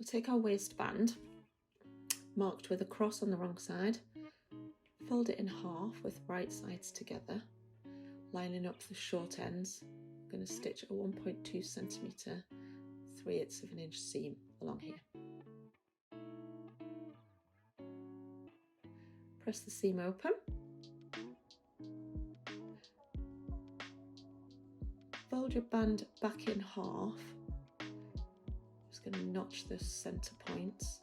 We'll take our waistband, marked with a cross on the wrong side, fold it in half with right sides together, lining up the short ends. I'm going to stitch a 1.2 centimetre, 3/8 of an inch seam along here. Press the seam open. Fold your band back in half. Just going to notch the centre points.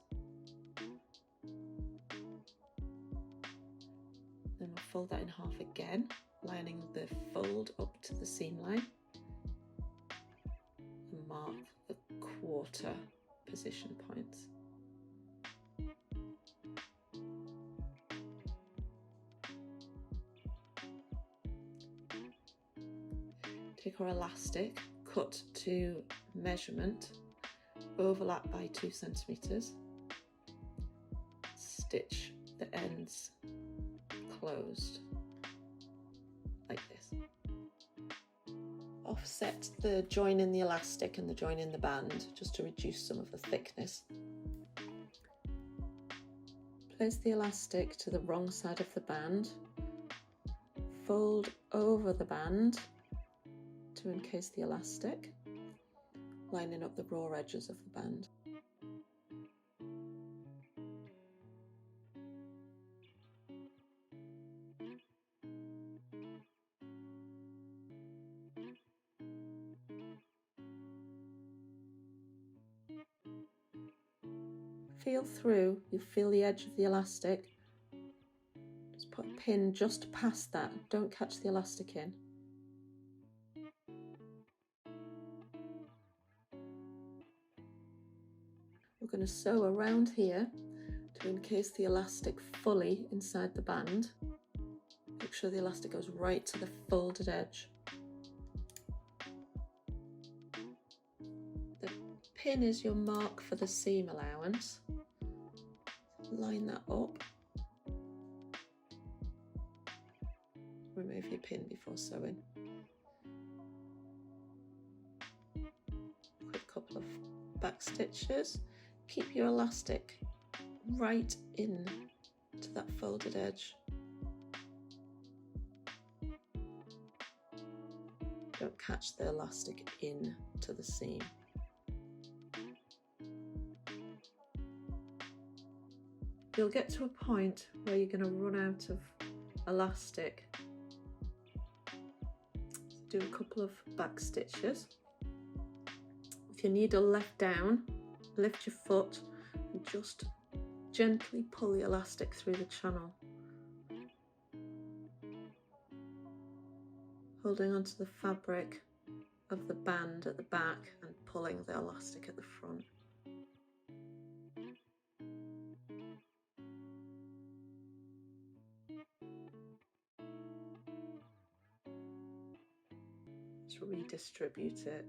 Then we'll fold that in half again, lining the fold up to the seam line. And mark the 1/4 position points. Take our elastic, cut to measurement, overlap by 2 centimetres, stitch the ends closed like this. Offset the join in the elastic and the join in the band just to reduce some of the thickness. Place the elastic to the wrong side of the band, fold over the band to encase the elastic, lining up the raw edges of the band. Feel through, you feel the edge of the elastic. Just put a pin just past that, don't catch the elastic in. We're going to sew around here to encase the elastic fully inside the band. Make sure the elastic goes right to the folded edge. The pin is your mark for the seam allowance. Line that up. Remove your pin before sewing. Quick couple of back stitches. Keep your elastic right in to that folded edge. Don't catch the elastic in to the seam. You'll get to a point where you're going to run out of elastic. So do a couple of back stitches. If your needle left down, lift your foot and just gently pull the elastic through the channel, holding onto the fabric of the band at the back and pulling the elastic at the front. Just redistribute it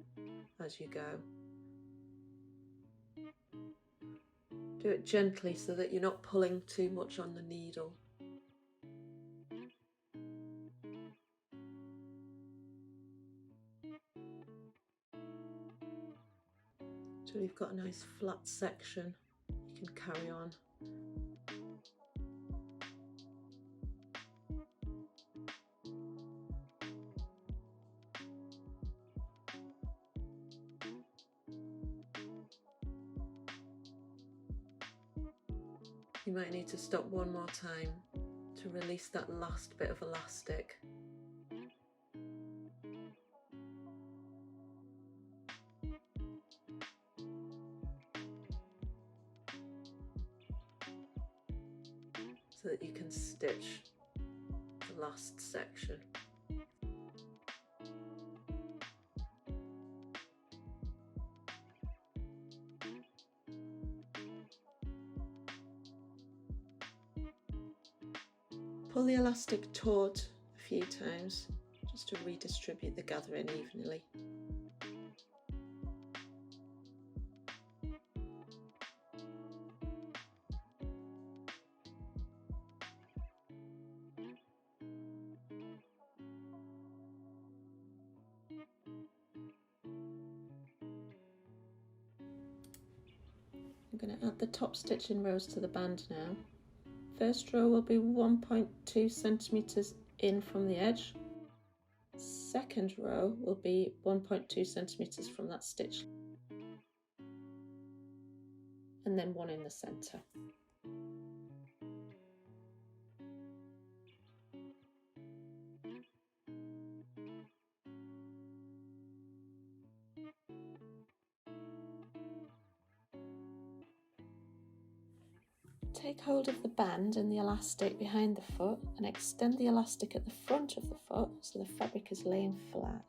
as you go. Do it gently so that you're not pulling too much on the needle. So you've got a nice flat section, you can carry on. You might need to stop one more time to release that last bit of elastic. So that you can stitch the last section. Pull the elastic taut a few times just to redistribute the gathering evenly. I'm going to add the top stitching rows to the band now. First row will be 1.2 centimetres in from the edge. Second row will be 1.2 centimetres from that stitch, and then one in the centre. Take hold of the band and the elastic behind the foot and extend the elastic at the front of the foot so the fabric is laying flat.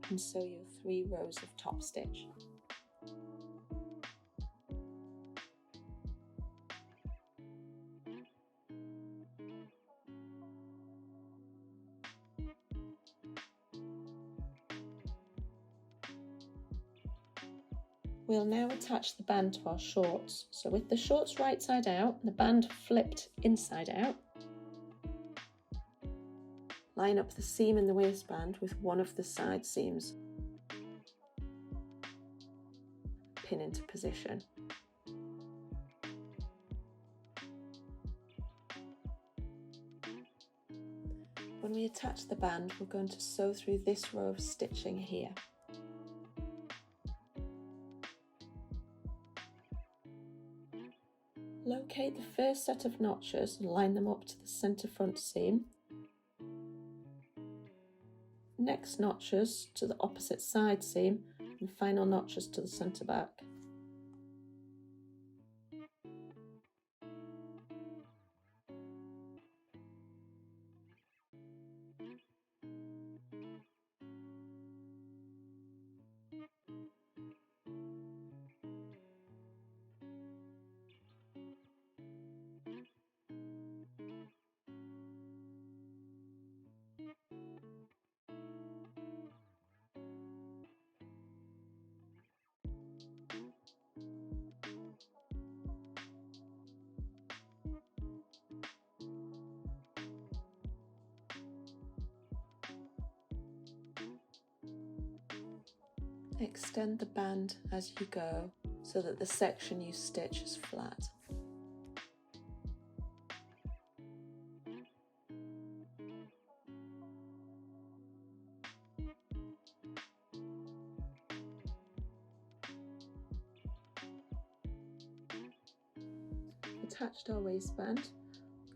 And sew your 3 rows of top stitch. We'll now attach the band to our shorts. So with the shorts right side out, the band flipped inside out, line up the seam in the waistband with one of the side seams. Pin into position. When we attach the band, we're going to sew through this row of stitching here. Locate the first set of notches and line them up to the centre front seam. Next notches to the opposite side seam and final notches to the centre back. Extend the band as you go so that the section you stitch is flat. Attached our waistband.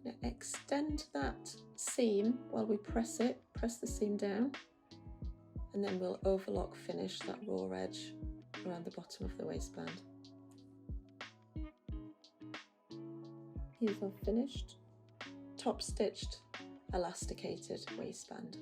Now extend that seam while we press the seam down, and then we'll overlock finish that raw edge around the bottom of the waistband. Here's our finished top stitched elasticated waistband.